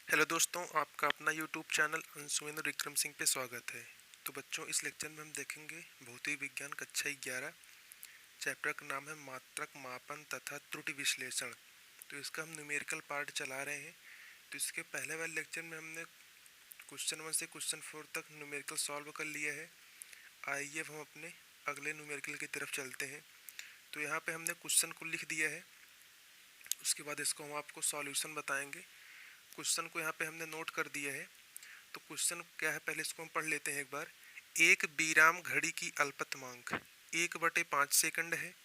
Hello दोस्तों, आपका अपना यूट्यूब चैनल अंशुवेंद्र विक्रम सिंह पे स्वागत है। तो बच्चों, इस लेक्चर में हम देखेंगे भौतिक विज्ञान कक्षा 11 चैप्टर का नाम है मात्रक मापन तथा त्रुटि विश्लेषण। तो इसका हम न्यूमेरिकल पार्ट चला रहे हैं। तो इसके पहले वाले लेक्चर में हमने क्वेश्चन 1 से क्वेश्चन 4 तक न्यूमेरिकल सॉल्व कर लिया है। आइए अब हम अपने अगले न्यूमेरिकल की तरफ चलते हैं। तो यहाँ पे हमने क्वेश्चन को लिख दिया है, उसके बाद इसको हम आपको सॉल्यूशन बताएंगे। क्वेश्चन को यहाँ पे हमने नोट कर दिया है। तो क्वेश्चन क्या है, पहले इसको हम पढ़ लेते हैं एक बार। एक विराम घड़ी की अल्पतमांक 1/5 सेकंड है।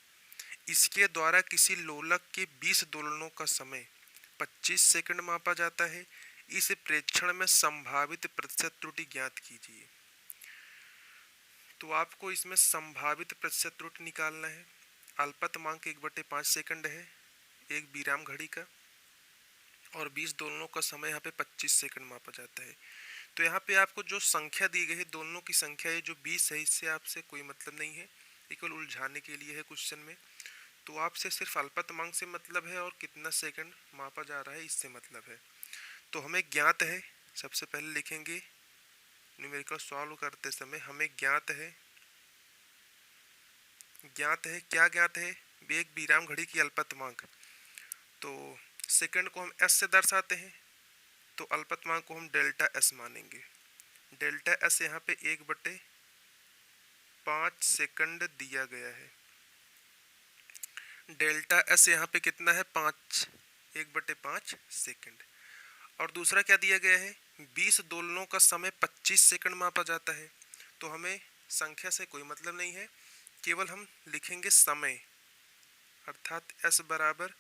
इसके द्वारा किसी लोलक के 20 दोलनों का समय 25 सेकंड मापा जाता है। इस प्रेक्षण में संभावित प्रतिशत त्रुटि ज्ञात कीजिए। तो आपको इसमें संभावित प्रतिशत त्रुटि निकालना है। अल्पतमांक 1/5 सेकंड है एक विराम घड़ी का, और 20 दोलनों का समय यहाँ पे 25 सेकंड मापा जाता है। तो यहाँ पे आपको जो संख्या दी गई है, दोनों की संख्या है जो 20 है, इससे आपसे कोई मतलब नहीं है, ये केवल उलझाने के लिए है क्वेश्चन में। तो आपसे सिर्फ अल्पतमांक से मतलब है और कितना सेकंड मापा जा रहा है इससे मतलब है। तो हमें ज्ञात है, सबसे पहले लिखेंगे न्यूमेरिकल सॉल्व करते समय हमें ज्ञात है क्या ज्ञात है, एक विराम घड़ी की अल्पतमांक। तो सेकंड को हम एस से दर्शाते हैं, तो अल्पतमांक को हम डेल्टा एस मानेंगे। डेल्टा एस यहाँ पे 1/5 सेकंड दिया गया है। डेल्टा एस यहाँ पे कितना है, 5, 1/5 सेकंड। और दूसरा क्या दिया गया है, 20 दोलनों का समय 25 सेकंड मापा जाता है। तो हमें संख्या से कोई मतलब नहीं है, केवल हम लिखेंगे समय, अर्थात एस बराबर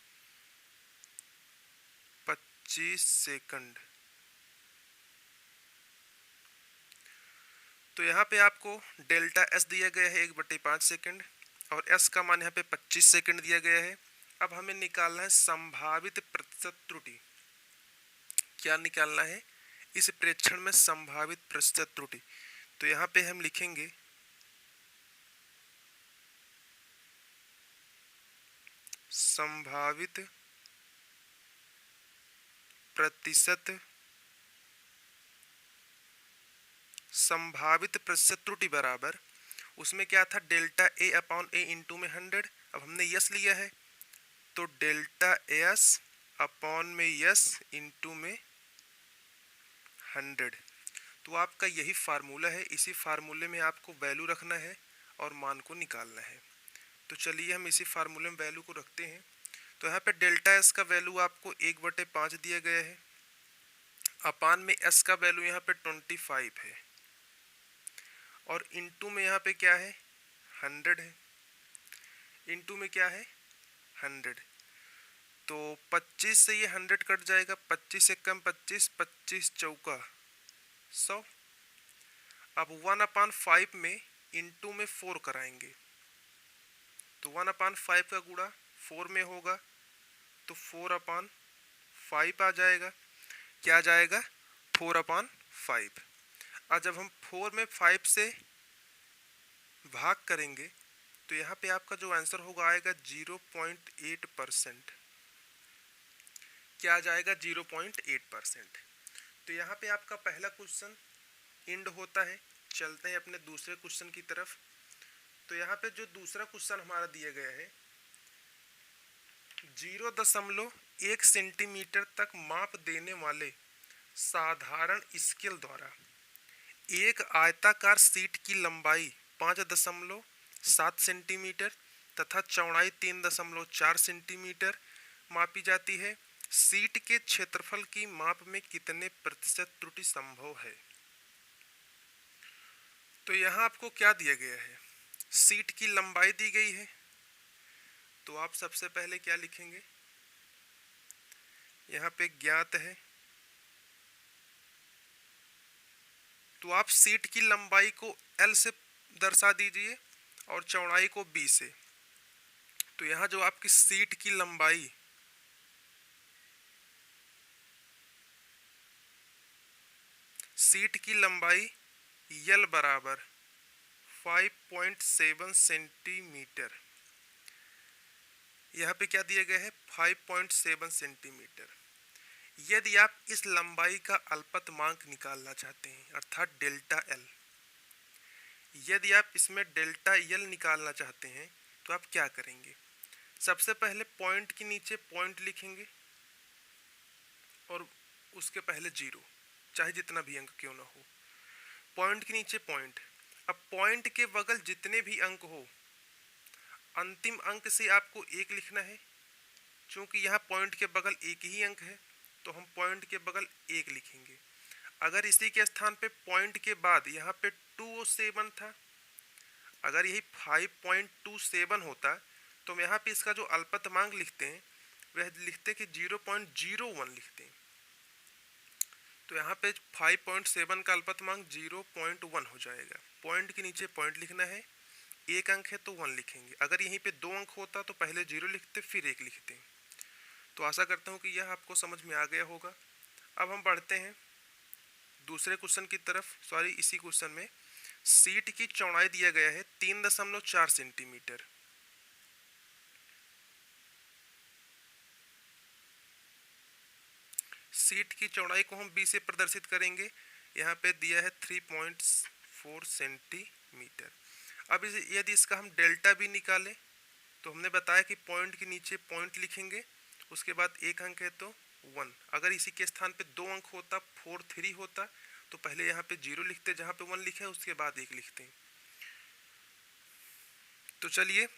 25 सेकंड। तो यहाँ पे आपको डेल्टा एस दिया गया है 1/5 सेकंड, और एस का मान यहाँ पे 25 सेकंड दिया गया है। अब हमें निकालना है संभावित प्रतिशत त्रुटि। क्या निकालना है, इस प्रेक्षण में संभावित प्रतिशत त्रुटि। तो यहाँ पे हम लिखेंगे संभावित प्रतिशत त्रुटि बराबर, उसमें क्या था, delta A upon A into में 100। अब हमने यस लिया है, तो डेल्टा एस अपॉन में यस इंटू में 100। तो आपका यही फार्मूला है, इसी फार्मूले में आपको वैल्यू रखना है और मान को निकालना है। तो चलिए हम इसी फार्मूले में वैल्यू को रखते हैं। तो यहाँ पे डेल्टा एस का वैल्यू आपको 1/5 दिया गया है, अपान में एस का वैल्यू यहाँ पे 25 है, और इंटू में यहाँ पे क्या है, 100 है। इंटू में क्या है, 100। तो 25 से ये 100 कट जाएगा, 25 से कम 25, 25 चौका 100। अब 1/5 में इंटू में 4 कराएंगे, तो 1/5 का गुणा 4 में होगा, तो 4/5 आ जाएगा। क्या आ जाएगा, 4/5। और जब हम 4 में 5 से भाग करेंगे, तो यहाँ पे आपका जो आंसर होगा आएगा 0.8%। क्या आ जाएगा, 0.8%। तो यहाँ पे आपका पहला क्वेश्चन एंड होता है। चलते हैं अपने दूसरे क्वेश्चन की तरफ। तो यहाँ पे जो दूसरा क्वेश्चन हमारा दिया गया है, 0.1 सेंटीमीटर तक माप देने वाले साधारण स्केल द्वारा एक आयताकार शीट की लंबाई 5.7 सेंटीमीटर तथा चौड़ाई 3.4 सेंटीमीटर मापी जाती है। शीट के क्षेत्रफल की माप में कितने प्रतिशत त्रुटि संभव है। तो यहाँ आपको क्या दिया गया है, शीट की लंबाई दी गई है। तो आप सबसे पहले क्या लिखेंगे, यहाँ पे ज्ञात है, तो आप शीट की लंबाई को L से दर्शा दीजिए और चौड़ाई को B से। तो यहाँ जो आपकी शीट की लंबाई L बराबर 5.7 सेंटीमीटर, यहाँ पे क्या दिया गया है, 5.7 सेंटीमीटर। यदि आप इस लंबाई का अल्पतमांक निकालना चाहते हैं अर्थात डेल्टा एल, यदि आप इसमें डेल्टा एल निकालना चाहते हैं तो आप क्या करेंगे? सबसे पहले पॉइंट के नीचे पॉइंट लिखेंगे और उसके पहले जीरो, चाहे जितना भी अंक क्यों ना हो। पॉइंट के नीचे पॉइंट। अब पॉइंट के बगल जितने भी अंक हो, अंतिम अंक से आपको एक लिखना है। क्योंकि यहाँ पॉइंट के बगल एक ही अंक है तो हम पॉइंट के बगल एक लिखेंगे। अगर इसी के स्थान पे पॉइंट के बाद यहाँ पे 207 था, अगर यही 5.27 होता तो हम यहाँ पे इसका जो अल्पतमांक लिखते हैं वह लिखते कि 0.01 लिखते हैं। तो यहाँ पे 5.7 का अल्पतमांक 0.1 हो जाएगा। पॉइंट के नीचे पॉइंट लिखना है, एक अंक है तो 1 लिखेंगे। अगर यहीं पे 2 अंक होता तो पहले 0 लिखते फिर 1 लिखते। तो आशा करता हूँ कि यह आपको समझ में आ गया होगा। अब हम बढ़ते हैं दूसरे क्वेश्चन की तरफ। इसी क्वेश्चन में सीट की चौड़ाई दिया गया है 3.4 सेंटीमीटर। सीट की चौड़ाई को हम बी से प्रदर्शित करेंगे। यहाँ पे दिया है 3.4 सेंटीमीटर। अब यदि इसका हम डेल्टा बी निकालें तो हमने बताया कि पॉइंट के नीचे पॉइंट लिखेंगे, उसके बाद एक अंक है तो 1। अगर इसी के स्थान पे 2 अंक होता 4-3 होता तो पहले यहाँ पे 0 लिखते, जहाँ पे 1 लिखा है उसके बाद 1 लिखते। तो चलिए अब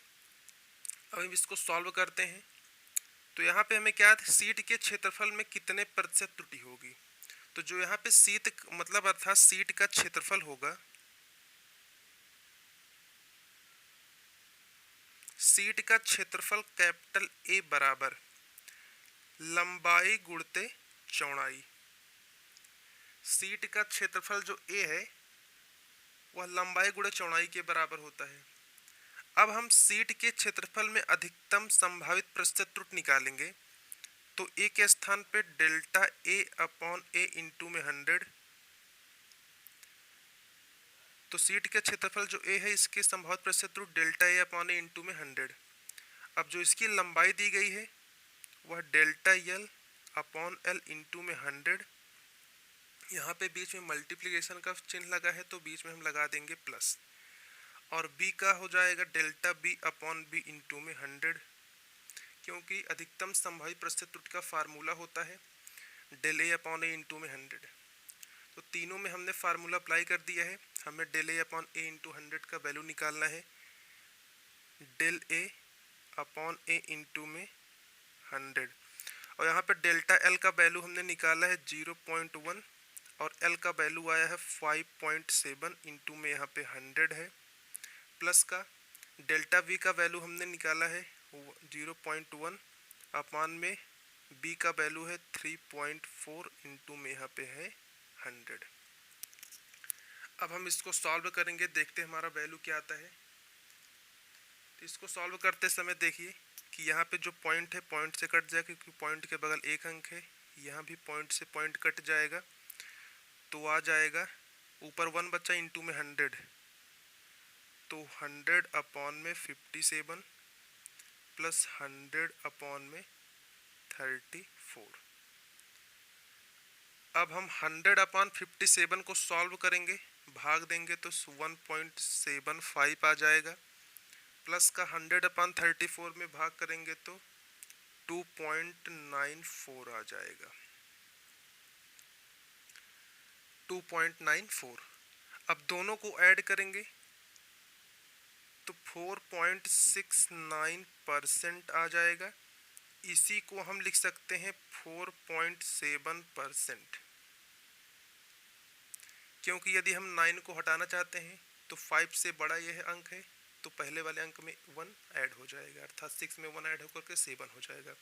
हम इसको सॉल्व करते हैं। तो यहाँ पे हमें क्या है, सीट के क्षेत्रफल में कितने प्रतिशत त्रुटि होगी। तो जो यहाँ पे सीट मतलब अर्थात सीट का क्षेत्रफल होगा, सीट का क्षेत्रफल कैपिटल ए बराबर लंबाई गुणते चौड़ाई। सीट का क्षेत्रफल जो ए है वह लंबाई गुणे चौड़ाई के बराबर होता है। अब हम सीट के क्षेत्रफल में अधिकतम संभावित प्रतिशत त्रुटि निकालेंगे। तो ए के स्थान पे delta A upon A into में 100। तो सीट के क्षेत्रफल जो ए है इसके संभावित प्रतिशत त्रुटि delta A upon A into में 100। अब जो इसकी लंबाई दी गई है वह delta L upon L into में 100। यहाँ पे बीच में मल्टीप्लिकेशन का चिन्ह लगा है तो बीच में हम लगा देंगे प्लस। और बी का हो जाएगा delta B upon B into में 100, क्योंकि अधिकतम संभावित प्रतिशत त्रुटि का फार्मूला होता है del A upon A into में 100। तो तीनों में हमने फार्मूला अप्लाई कर दिया है। हमें del A upon A into 100 का वैल्यू निकालना है। Del A upon A into में 100 और यहाँ पे डेल्टा एल का वैल्यू हमने निकाला है 0.1 और एल का वैल्यू आया है 5.7 इंटू में यहाँ पे 100 है। प्लस का डेल्टा वी का वैल्यू हमने निकाला है 0.1 अपान में बी का वैल्यू है 3.4 इंटू में यहाँ पे है 100। अब हम इसको सॉल्व करेंगे, देखते हैं हमारा वैल्यू क्या आता है। तो इसको सॉल्व करते समय देखिए कि यहाँ पे जो पॉइंट है पॉइंट से कट जाएगा, क्योंकि पॉइंट के बगल एक अंक है। यहाँ भी पॉइंट से पॉइंट कट जाएगा तो आ जाएगा ऊपर 1 बचा इंटू में 100। तो 100 अपॉन में 57 प्लस 100 अपॉन में 34। अब हम 100 अपॉन 57 को सॉल्व करेंगे, भाग देंगे तो 1.75 आ जाएगा। प्लस का 100 अपॉन 34 में भाग करेंगे तो 2.94 आ जाएगा। 2.94। अब दोनों को ऐड करेंगे तो 4.69% आ जाएगा। इसी को हम लिख सकते हैं 4.7%, क्योंकि यदि हम 9 को हटाना चाहते हैं तो 5 से बड़ा यह अंक है तो पहले वाले अंक में 1 ऐड हो जाएगा, अर्थात 6 में 1 ऐड होकर के 7 हो जाएगा।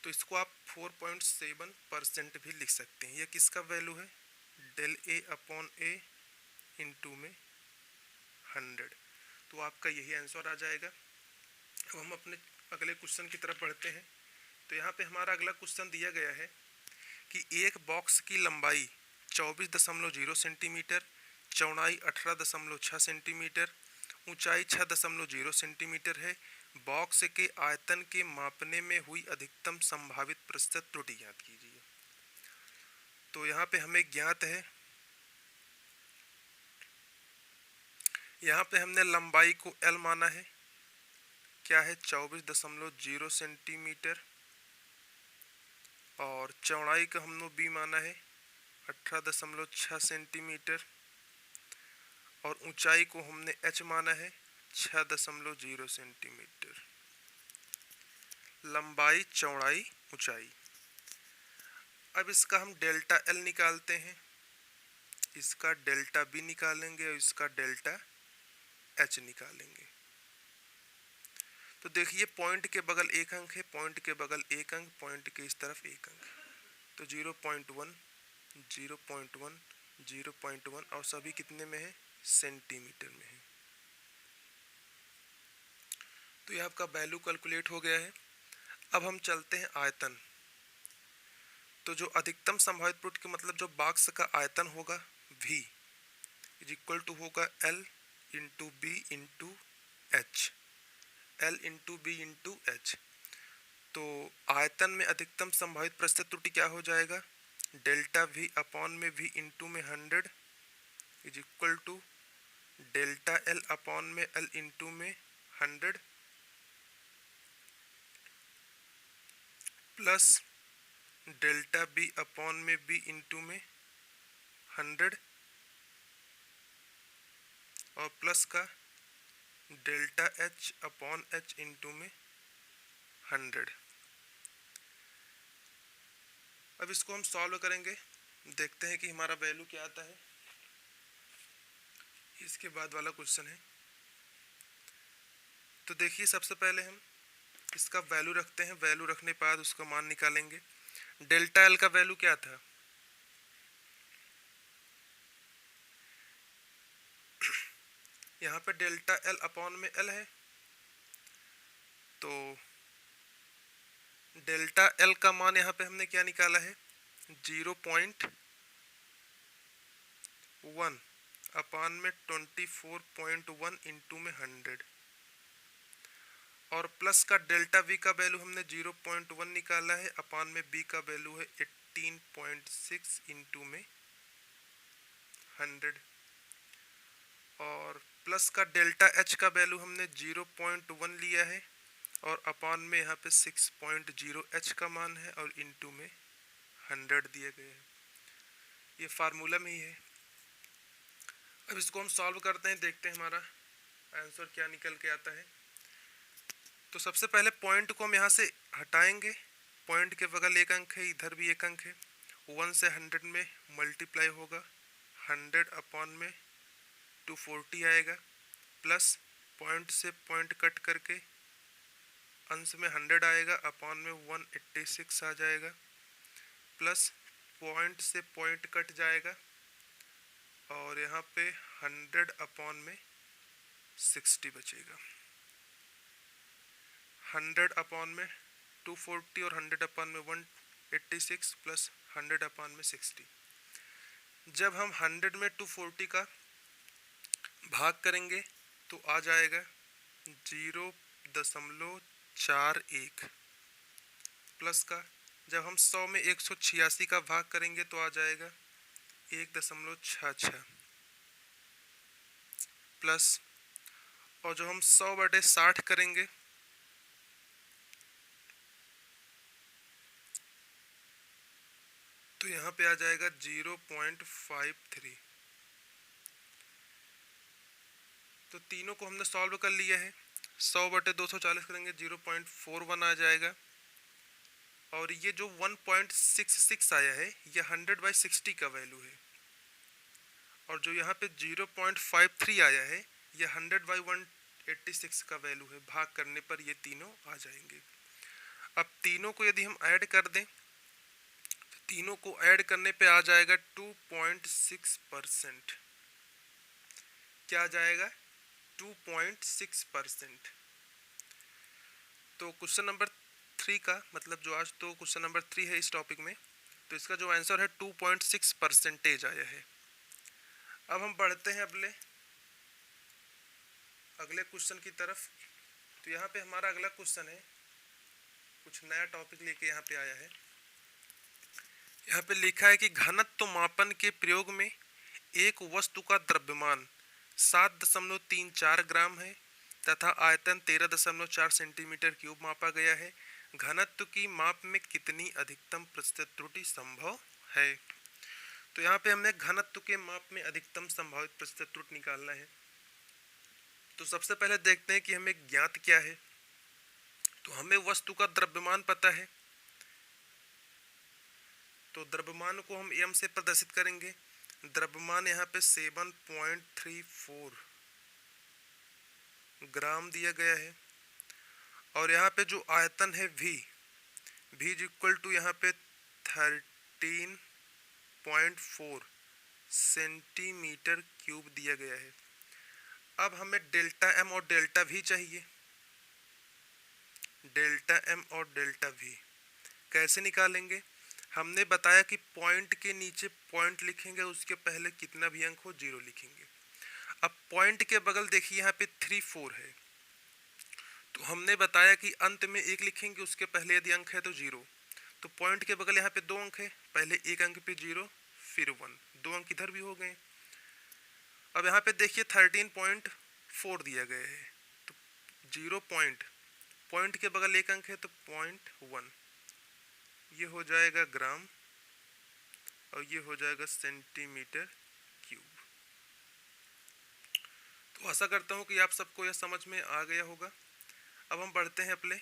तो इसको आप 4.7% भी लिख सकते हैं। यह किसका वैल्यू है, del A upon A into में 100। तो आपका यही आंसर आ जाएगा। अब हम अपने अगले क्वेश्चन की तरफ बढ़ते हैं। तो यहाँ पे हमारा अगला क्वेश्चन दिया गया है कि एक बॉक्स की लंबाई 24.0 सेंटीमीटर, चौड़ाई 18.6 सेंटीमीटर, ऊंचाई 6.0 सेंटीमीटर है। बॉक्स के आयतन के मापने में हुई अधिकतम संभावित प्रतिशत त्रुटि ज्ञात कीजिए। तो यहाँ पे हमें ज्ञात है, यहाँ पे हमने लंबाई को L माना है, क्या है 24.0 सेंटीमीटर, और चौड़ाई का हमने B माना है 18.6 सेंटीमीटर, और ऊंचाई को हमने H माना है 6.0 सेंटीमीटर। लंबाई, चौड़ाई, ऊंचाई। अब इसका हम डेल्टा L निकालते हैं, इसका डेल्टा B निकालेंगे और इसका डेल्टा H निकालेंगे। तो देखिए पॉइंट के बगल एक अंक है, पॉइंट के बगल एक अंक, पॉइंट के इस तरफ एक अंक, तो 0.1, 0.1, 0.1 और सभी कितने में है, सेंटीमीटर में है। तो ये आपका वैल्यू कैलकुलेट हो गया है। अब हम चलते हैं आयतन। तो जो अधिकतम संभावित त्रुटि के मतलब जो बॉक्स का आयतन होगा V इज इक्वल टू होगा L into B into H, L into B into H। तो आयतन में अधिकतम संभावित प्रतिशत त्रुटि क्या हो जाएगा, डेल्टा V अपॉन में V इंटू में 100 is equal to delta L upon में L इंटू में 100 प्लस डेल्टा B अपॉन में B इंटू में 100 और प्लस का delta H upon H into में 100। अब इसको हम सॉल्व करेंगे, देखते हैं कि हमारा वैल्यू क्या आता है। इसके बाद वाला क्वेश्चन है। तो देखिए सबसे पहले हम इसका वैल्यू रखते हैं, वैल्यू रखने के बाद उसका मान निकालेंगे। डेल्टा L का वैल्यू क्या था, यहाँ पे डेल्टा L अपॉन में L है, तो डेल्टा L का मान यहाँ पे हमने क्या निकाला है 0.1 अपॉन में 24.1 इंटू में 100 और प्लस का डेल्टा V का वैल्यू हमने 0.1 निकाला है अपॉन में B का वैल्यू है 18.6 इंटू में 100 और प्लस का डेल्टा H का वैल्यू हमने 0.1 लिया है और अपॉन में यहाँ पे 6.0 H का मान है और इंटू में 100 दिए गए हैं। ये फार्मूला में ही है। अब इसको हम सॉल्व करते हैं, देखते हैं हमारा आंसर क्या निकल के आता है। तो सबसे पहले पॉइंट को हम यहाँ से हटाएंगे, पॉइंट के बगल एक अंक है, इधर भी एक अंक है, 1 से 100 में मल्टीप्लाई होगा, 100 अपॉन में 240 आएगा, प्लस पॉइंट से पॉइंट कट करके अंश में 100 आएगा, अपॉन में 186 आ जाएगा, प्लस पॉइंट से पॉइंट कट जाएगा और यहाँ पे 100 अपॉन में 60 बचेगा। 100 अपॉन में 240 और 100 अपॉन में 186 प्लस 100 अपॉन में 60। जब हम 100 में 240 का भाग करेंगे तो आ जाएगा 0.41 प्लस का जब हम 100 में 186 का भाग करेंगे तो आ जाएगा 1.66 प्लस और जो हम 100/60 करेंगे तो यहाँ पे आ जाएगा 0.53। तो तीनों को हमने सॉल्व कर लिया है। 100/240 करेंगे 0.41 आ जाएगा और ये जो 1.66 आया है ये 100/60 का वैल्यू है और जो यहाँ पे 0.53 आया है ये 100/186 का वैल्यू है। भाग करने पर ये तीनों आ जाएंगे। अब तीनों को यदि हम ऐड कर दें तो तीनों को ऐड करने पे आ जाएगा 2.6%। क्या आ जाएगा 2.6%। तो क्वेश्चन नंबर 3 का मतलब जो आज तो क्वेश्चन नंबर 3 है इस टॉपिक में, तो इसका जो आंसर है 2.6% आया है। अब हम बढ़ते हैं अगले क्वेश्चन की तरफ। तो यहाँ पे हमारा अगला क्वेश्चन है, कुछ नया टॉपिक लेके यहाँ पे आया है। यहाँ पे लिखा है कि घनत्व मापन के प्रयोग में एक वस्तु का द्रव्यमान 7.34 ग्राम है तथा आयतन 13.4 सेंटीमीटर क्यूब मापा गया है। घनत्व की माप में कितनी अधिकतम प्रतिशत त्रुटि संभव है। तो यहाँ पे हमने घनत्व के माप में अधिकतम संभावित प्रतिशत त्रुटि निकालना है। तो सबसे पहले देखते हैं कि हमें ज्ञात क्या है। तो हमें वस्तु का द्रव्यमान पता है, तो द्रव्यमान को हम m से प्रदर्शित करेंगे। द्रव्यमान यहाँ पे 7.34 ग्राम दिया गया है और यहाँ पे जो आयतन है v इज इक्वल टू यहाँ पे 13.4 सेंटीमीटर क्यूब दिया गया है। अब हमें डेल्टा m और डेल्टा v चाहिए। डेल्टा m और डेल्टा v कैसे निकालेंगे। हमने बताया कि पॉइंट के नीचे पॉइंट लिखेंगे, उसके पहले कितना भी अंक हो 0 लिखेंगे। अब पॉइंट के बगल देखिए यहाँ पे 3 4 है, तो हमने बताया कि अंत में 1 लिखेंगे, उसके पहले यदि अंक है तो 0। तो पॉइंट के बगल यहाँ पे 2 अंक है, पहले 1 अंक पे 0 फिर 1, 2 अंक इधर भी हो गए। अब यहाँ पे देखिए 13.4 दिया गया है, तो 0 पॉइंट के बगल 1 अंक है तो 0.1, ये हो जाएगा ग्राम और ये हो जाएगा सेंटीमीटर क्यूब। तो आशा करता हूँ कि आप सबको यह समझ में आ गया होगा। अब हम बढ़ते हैं अपने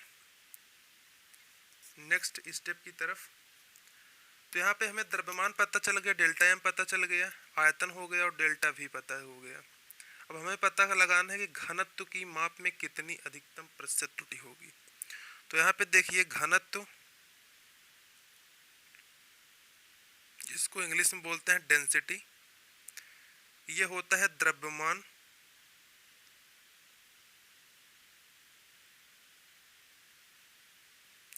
नेक्स्ट स्टेप की तरफ। तो यहाँ पे हमें द्रव्यमान पता चल गया, डेल्टा एम पता चल गया, आयतन हो गया और डेल्टा भी पता हो गया। अब हमें पता लगाना है कि घनत्व की माप में कितनी अधिकतम प्रतिशत त्रुटि होगी। तो यहाँ पे देखिए घनत्व, जिसको इंग्लिश में बोलते हैं डेंसिटी, ये होता है द्रव्यमान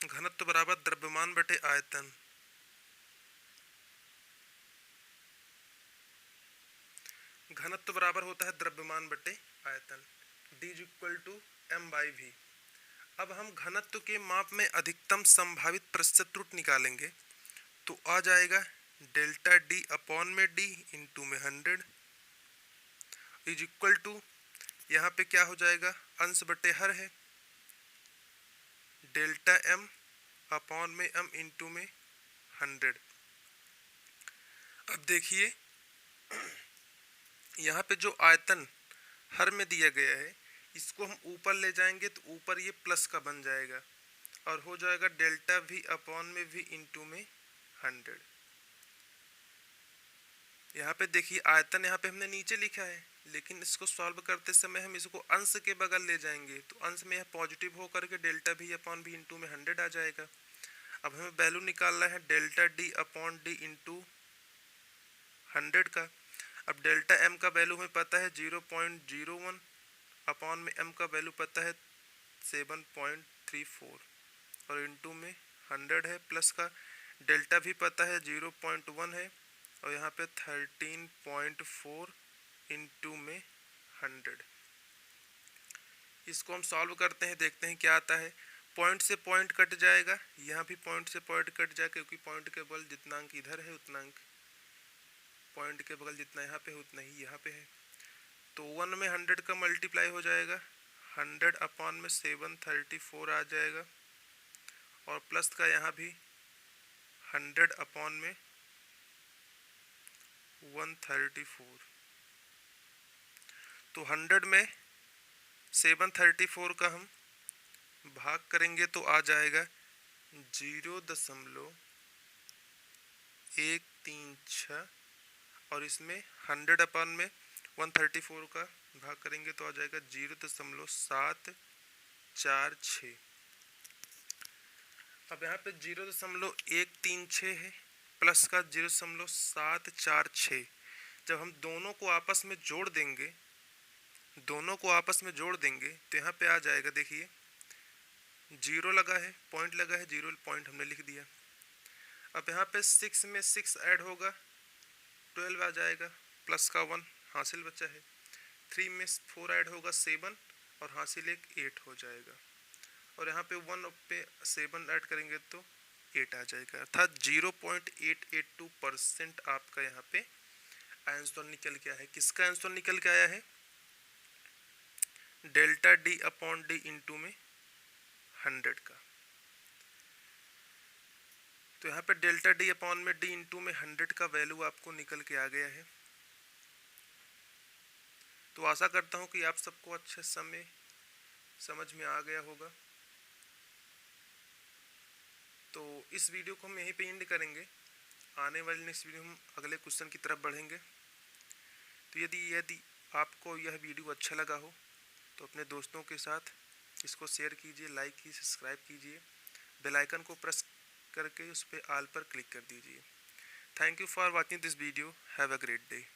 घनत्व बराबर द्रव्यमान बटे आयतन। घनत्व बराबर होता है द्रव्यमान बटे आयतन, D is equal to m/v। अब हम घनत्व के माप में अधिकतम संभावित प्रतिशत त्रुटि निकालेंगे, तो आ जाएगा डेल्टा D अपॉन में D इंटू में 100 इज इक्वल टू, यहाँ पे क्या हो जाएगा, अंश बटे हर है, डेल्टा m अपॉन में m इंटू में 100। अब देखिए यहाँ पे जो आयतन हर में दिया गया है, इसको हम ऊपर ले जाएंगे तो ऊपर ये प्लस का बन जाएगा और हो जाएगा डेल्टा v अपॉन में v इंटू में 100। यहाँ पे देखिए आयतन यहाँ पे हमने नीचे लिखा है, लेकिन इसको सॉल्व करते समय हम इसको अंश के बगल ले जाएंगे, तो अंश में यह पॉजिटिव होकर के delta v upon v into में 100 आ जाएगा। अब हमें वैल्यू निकालना है delta d upon d into 100 का। अब डेल्टा m का वैल्यू हमें पता है 0.01 अपॉन में m का वैल्यू पता है 7.34 और इंटू में 100 है, प्लस का डेल्टा भी पता है 0.1 है और यहाँ पे 13.4 इंटू में 100। इसको हम सॉल्व करते हैं, देखते हैं क्या आता है। पॉइंट से पॉइंट कट जाएगा, यहाँ भी पॉइंट से पॉइंट कट जाएगा, क्योंकि पॉइंट के बगल जितना अंक इधर है उतना अंक पॉइंट के बगल जितना यहाँ पे है उतना ही यहाँ पे है। तो 1 में 100 का मल्टीप्लाई हो जाएगा, 100 अपॉन में 734 आ जाएगा और प्लस का यहाँ भी 100 अपॉन में 134। तो 100 में 734 का हम भाग करेंगे तो आ जाएगा 0.136 और इसमें 100 अपॉन में 134 का भाग करेंगे तो आ जाएगा 0.746। अब यहाँ पे 0.136 है, प्लस का 0.746। जब हम दोनों को आपस में जोड़ देंगे तो यहाँ पे आ जाएगा, देखिए 0 लगा है, पॉइंट लगा है, 0 पॉइंट हमने लिख दिया। अब यहाँ पे 6 में 6 ऐड होगा 12 आ जाएगा, प्लस का 1 हासिल बचा है। 3 में 4 ऐड होगा 7 और हासिल एक 8 हो जाएगा, और यहाँ पे 1 पे 7 ऐड करेंगे तो 8 आ जाएगा, अर्थात 0.882% आपका यहाँ पे आंसर निकल के आया है। किसका आंसर निकल के आया है? Delta D upon D into में 100 का। तो यहाँ पे डेल्टा डी अपॉन में डी इंटू में 100 का वैल्यू आपको निकल के आ गया है। तो आशा करता हूँ कि आप सबको अच्छे समय समझ में आ गया होगा। तो इस वीडियो को हम यहीं पे एंड करेंगे। आने वाले नेक्स्ट वीडियो हम अगले क्वेश्चन की तरफ बढ़ेंगे। तो यदि आपको यह वीडियो अच्छा लगा हो तो अपने दोस्तों के साथ इसको शेयर कीजिए, लाइक कीजिए, सब्सक्राइब कीजिए, बेल आइकन को प्रेस करके उस पर ऑल पर क्लिक कर दीजिए। Thank you for watching this video. Have a great day.